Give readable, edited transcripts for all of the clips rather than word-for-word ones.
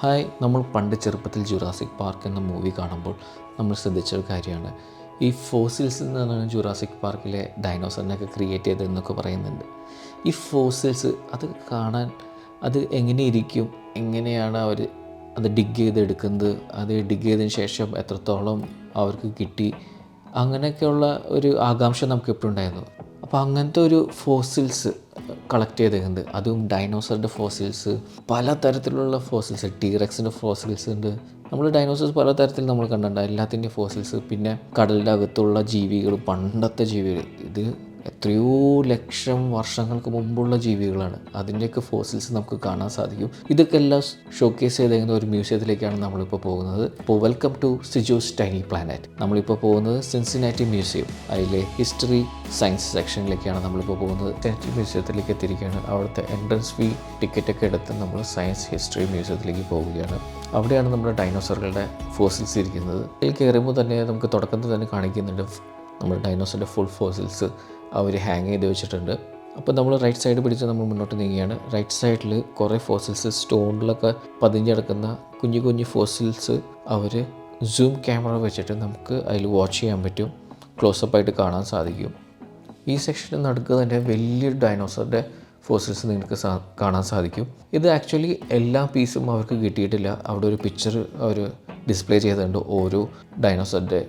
Hi, നമ്മൾ പണ്ട് ചെറുപ്പത്തിൽ ജുറാസിക് പാർക്ക് എന്ന മൂവി കാണുമ്പോൾ നമ്മൾ ശ്രദ്ധിച്ചൊരു കാര്യമാണ് ഈ ഫോസിൽസിൽ നിന്നാണ് ജുറാസിക് പാർക്കിലെ ഡൈനോസറിനെയൊക്കെ ക്രിയേറ്റ് ചെയ്തതെന്നൊക്കെ പറയുന്നുണ്ട്. ഈ ഫോസിൽസ് അത് കാണാൻ അത് എങ്ങനെ ഇരിക്കും, എങ്ങനെയാണ് അവർ അത് ഡിഗ് ചെയ്തെടുക്കുന്നത്, അത് ഡിഗ് ചെയ്തതിന് ശേഷം എത്രത്തോളം അവർക്ക് കിട്ടി, അങ്ങനെയൊക്കെയുള്ള ഒരു ആകാംക്ഷ നമുക്ക് എപ്പോഴും ഉണ്ടായിരുന്നു. അപ്പോൾ അങ്ങനത്തെ ഒരു ഫോസിൽസ് കളക്ട് ചെയ്തേക്കുന്നത്, അതും ഡൈനോസറിൻ്റെ ഫോസിൽസ്, പലതരത്തിലുള്ള ഫോസിൽസ്, ടീറെക്സിൻ്റെ ഫോസിൽസ് ഉണ്ട്. നമ്മൾ ഡൈനോസേഴ്സ് പലതരത്തിൽ നമ്മൾ കണ്ടിട്ടുണ്ട്, എല്ലാത്തിൻ്റെയും ഫോസിൽസ്. പിന്നെ കടലിൻ്റെ അകത്തുള്ള ജീവികൾ, പണ്ടത്തെ ജീവികൾ, ഇത് എത്രയോ ലക്ഷം വർഷങ്ങൾക്ക് മുമ്പുള്ള ജീവികളാണ്. അതിൻ്റെയൊക്കെ ഫോസിൽസ് നമുക്ക് കാണാൻ സാധിക്കും. ഇതൊക്കെ എല്ലാം ഷോക്കേസ് ചെയ്തേക്കുന്ന ഒരു മ്യൂസിയത്തിലേക്കാണ് നമ്മളിപ്പോൾ പോകുന്നത്. അപ്പോൾ welcome to Sijo's tiny planet. നമ്മളിപ്പോൾ പോകുന്നത് സിൻസിനാറ്റി മ്യൂസിയം, അതിലെ ഹിസ്റ്ററി സയൻസ് സെക്ഷനിലേക്കാണ് നമ്മളിപ്പോൾ പോകുന്നത്. സിൻസിനാറ്റി മ്യൂസിയത്തിലേക്ക് എത്തിയിരിക്കുകയാണ്. അവിടുത്തെ എൻട്രൻസ് ഫീ ടിക്കറ്റൊക്കെ എടുത്ത് നമ്മൾ സയൻസ് ഹിസ്റ്ററി മ്യൂസിയത്തിലേക്ക് പോവുകയാണ്. അവിടെയാണ് നമ്മുടെ ഡൈനോസറുകളുടെ ഫോസിൽസ് ഇരിക്കുന്നത്. അതിൽ കയറുമ്പോൾ തന്നെ നമുക്ക് തുടക്കത്തിൽ തന്നെ കാണിക്കുന്നുണ്ട് നമ്മുടെ ഡൈനോസറിൻ്റെ ഫുൾ ഫോസിൽസ് അവർ ഹാങ് ചെയ്ത് വെച്ചിട്ടുണ്ട്. അപ്പോൾ നമ്മൾ റൈറ്റ് സൈഡ് പിടിച്ച് നമ്മൾ മുന്നോട്ട് നീങ്ങുകയാണ്. റൈറ്റ് സൈഡിൽ കുറേ ഫോസിൽസ്, സ്റ്റോണിലൊക്കെ പതിഞ്ഞെടുക്കുന്ന കുഞ്ഞു കുഞ്ഞു ഫോസിൽസ് അവർ സൂം ക്യാമറ വെച്ചിട്ട് നമുക്ക് അതിൽ വാച്ച് ചെയ്യാൻ പറ്റും, ക്ലോസപ്പായിട്ട് കാണാൻ സാധിക്കും. ഈ സെക്ഷനിൽ നടുക്ക് തന്നെ വലിയൊരു ഡൈനോസറിൻ്റെ ഫോസിൽസ് നിങ്ങൾക്ക് കാണാൻ സാധിക്കും. ഇത് ആക്ച്വലി എല്ലാ പീസും അവർക്ക് കിട്ടിയിട്ടില്ല. അവിടെ ഒരു പിക്ചർ അവർ ഡിസ്പ്ലേ ചെയ്തിട്ടുണ്ട്, ഓരോ ഡൈനോസറിൻ്റെ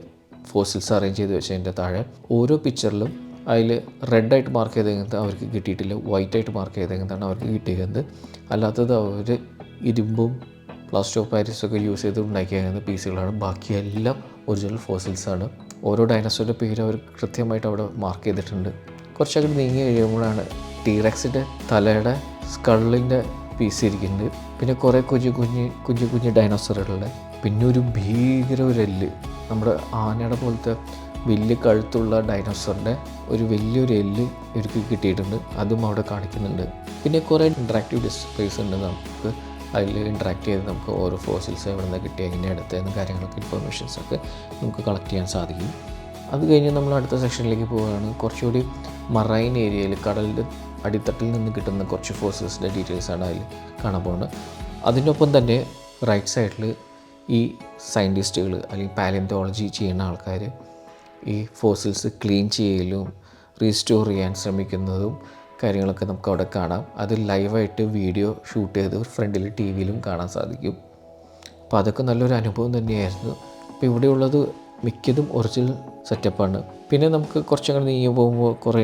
ഫോസിൽസ് അറേഞ്ച് ചെയ്ത് വെച്ചതിൻ്റെ താഴെ. ഓരോ പിക്ചറിലും അതിൽ റെഡായിട്ട് മാർക്ക് ചെയ്തേക്കുന്നത് അവർക്ക് കിട്ടിയിട്ടില്ല, വൈറ്റായിട്ട് മാർക്ക് ചെയ്തേക്കുന്നതാണ് അവർക്ക് കിട്ടിയത്. അല്ലാത്തത് അവർ ഇരുമ്പും പ്ലാസ്റ്റർ ഓഫ് പാരീസൊക്കെ യൂസ് ചെയ്ത് ഉണ്ടാക്കിയ പീസുകളാണ്. ബാക്കിയെല്ലാം ഒറിജിനൽ ഫോസിൽസാണ്. ഓരോ ഡൈനോസറിൻ്റെ പേര് അവർ കൃത്യമായിട്ട് അവിടെ മാർക്ക് ചെയ്തിട്ടുണ്ട്. കുറച്ചങ്ങോട്ട് നീങ്ങി കഴിയുമ്പോഴാണ് ടീറെക്സിൻ്റെ തലയുടെ സ്കള്ളിൻ്റെ പീസ് ഇരിക്കുന്നുണ്ട്. പിന്നെ കുറേ കുഞ്ഞു കുഞ്ഞു ഡൈനോസറുകളുടെ, പിന്നെ ഒരു ഭീകര ഒരു എല്ല്, നമ്മുടെ ആനയുടെ പോലത്തെ വലിയ കഴുത്തുള്ള ഡൈനോസറിൻ്റെ ഒരു വലിയൊരു എല്ല് ഇവർക്ക് കിട്ടിയിട്ടുണ്ട്, അതും അവിടെ കാണിക്കുന്നുണ്ട്. പിന്നെ കുറേ ഇൻട്രാക്റ്റീവ് ഡിസ്പ്ലേസ് ഉണ്ട്. നമുക്ക് അതിൽ ഇൻട്രാക്ട് ചെയ്ത് നമുക്ക് ഓരോ ഫോസിൽസ് എവിടെ നിന്ന് കിട്ടി, എങ്ങനെ എടുത്തതെന്ന കാര്യങ്ങളൊക്കെ ഇൻഫർമേഷൻസൊക്കെ നമുക്ക് കളക്ട് ചെയ്യാൻ സാധിക്കും. അത് കഴിഞ്ഞ് നമ്മൾ അടുത്ത സെക്ഷനിലേക്ക് പോവുകയാണ്. കുറച്ചുകൂടി മറൈൻ ഏരിയയിൽ, കടലിൻ്റെ അടിത്തട്ടിൽ നിന്ന് കിട്ടുന്ന കുറച്ച് ഫോസിൽസിൻ്റെ ഡീറ്റെയിൽസാണ് അതിൽ കാണാൻ പോകുന്നത്. അതിനൊപ്പം തന്നെ റൈറ്റ് സൈഡിൽ ഈ സയൻറ്റിസ്റ്റുകൾ അല്ലെങ്കിൽ പാലിയോന്തോളജി ചെയ്യുന്ന ആൾക്കാർ ഈ ഫോസിൽസ് ക്ലീൻ ചെയ്യലും റീസ്റ്റോർ ചെയ്യാൻ ശ്രമിക്കുന്നതും കാര്യങ്ങളൊക്കെ നമുക്ക് അവിടെ കാണാം. അത് ലൈവായിട്ട് വീഡിയോ ഷൂട്ട് ചെയ്ത് ഫ്രണ്ടിൽ ടി വിയിലും കാണാൻ സാധിക്കും. അപ്പോൾ അതൊക്കെ നല്ലൊരു അനുഭവം തന്നെയായിരുന്നു. അപ്പോൾ ഇവിടെയുള്ളത് മിക്കതും ഒറിജിനൽ സെറ്റപ്പാണ്. പിന്നെ നമുക്ക് കുറച്ചങ്ങനെ നീങ്ങി പോകുമ്പോൾ കുറേ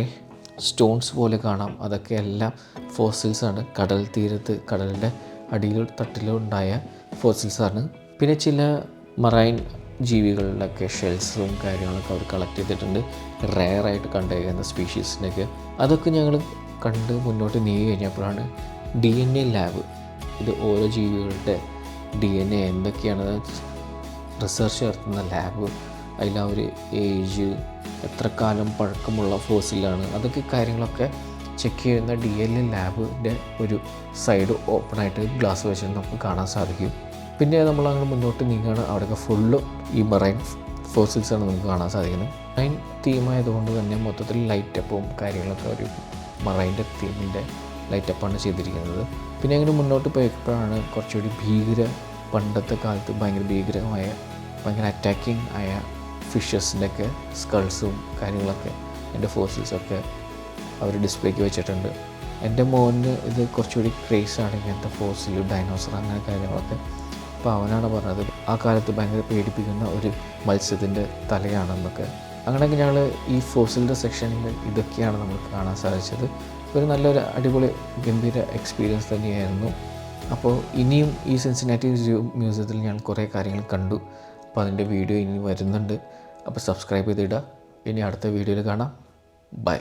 സ്റ്റോൺസ് പോലെ കാണാം. അതൊക്കെ എല്ലാം ഫോസിൽസാണ്. കടൽ തീരത്ത്, കടലിൻ്റെ അടിയിലും തട്ടിലും ഉണ്ടായ ഫോസിൽസാണ്. പിന്നെ ചില മറൈൻ ജീവികളിലൊക്കെ ഷെൽസും കാര്യങ്ങളൊക്കെ അവർ കളക്ട് ചെയ്തിട്ടുണ്ട്, റെയറായിട്ട് കണ്ടുകഴിയുന്ന സ്പീഷീസിനൊക്കെ. അതൊക്കെ ഞങ്ങൾ കണ്ട് മുന്നോട്ട് നീങ്ങി കഴിഞ്ഞപ്പോഴാണ് DNA ലാബ്, ഇത് ഓരോ ജീവികളുടെ DNA എന്തൊക്കെയാണ് റിസർച്ച് നടത്തുന്ന ലാബ്. അതിൽ അവർ ഏജ്, എത്ര കാലം പഴക്കമുള്ള ഫോസിലാണ്, അതൊക്കെ കാര്യങ്ങളൊക്കെ ചെക്ക് ചെയ്യുന്ന DNA ലാബിൻ്റെ ഒരു സൈഡ് ഓപ്പണായിട്ട് ഗ്ലാസ് വെച്ചിട്ട് നമുക്ക് കാണാൻ സാധിക്കും. പിന്നെ നമ്മൾ അങ്ങനെ മുന്നോട്ട് നീങ്ങുകയാണ്. അവിടെയൊക്കെ ഫുള്ളും ഈ മറൈൻ ഫോസിൽസാണ് നമുക്ക് കാണാൻ സാധിക്കുന്നത്. മറൈൻ തീമായതുകൊണ്ട് തന്നെ മൊത്തത്തിൽ ലൈറ്റപ്പും കാര്യങ്ങളൊക്കെ ഒരു മറൈൻ്റെ തീമിൻ്റെ ലൈറ്റപ്പാണ് ചെയ്തിരിക്കുന്നത്. പിന്നെ അങ്ങനെ മുന്നോട്ട് പോയപ്പോഴാണ് കുറച്ചുകൂടി പണ്ടത്തെ കാലത്ത് ഭയങ്കര അറ്റാക്കിങ് ആയ ഫിഷസിൻ്റെയൊക്കെ സ്കൾസും കാര്യങ്ങളൊക്കെ, എൻ്റെ ഫോസിൽസൊക്കെ അവർ ഡിസ്പ്ലേക്ക് വെച്ചിട്ടുണ്ട്. എൻ്റെ മോന് ഇത് കുറച്ചുകൂടി ക്രേസാണ് ഇങ്ങനത്തെ ഫോസിൽ, ഡൈനോസർ, അങ്ങനെ കാര്യങ്ങളൊക്കെ. അപ്പോൾ അവനാണ് പറഞ്ഞത് ആ കാലത്ത് ഭയങ്കര പേടിപ്പിക്കുന്ന ഒരു മത്സ്യത്തിൻ്റെ തലയാണെന്നൊക്കെ. അങ്ങനെയൊക്കെ ഞങ്ങൾ ഈ ഫോസിലിൻ്റെ സെക്ഷനിൽ ഇതൊക്കെയാണ് നമുക്ക് കാണാൻ സാധിച്ചത്. ഒരു നല്ലൊരു അടിപൊളി ഗംഭീര എക്സ്പീരിയൻസ് തന്നെയായിരുന്നു. അപ്പോൾ ഇനിയും ഈ സിൻസിനാറ്റി മ്യൂസിയത്തിൽ ഞാൻ കുറേ കാര്യങ്ങൾ കണ്ടു. അപ്പോൾ അതിൻ്റെ വീഡിയോ ഇനി വരുന്നുണ്ട്. അപ്പോൾ സബ്സ്ക്രൈബ് ചെയ്തിടുക. ഇനി അടുത്ത വീഡിയോയിൽ കാണാം. ബൈ.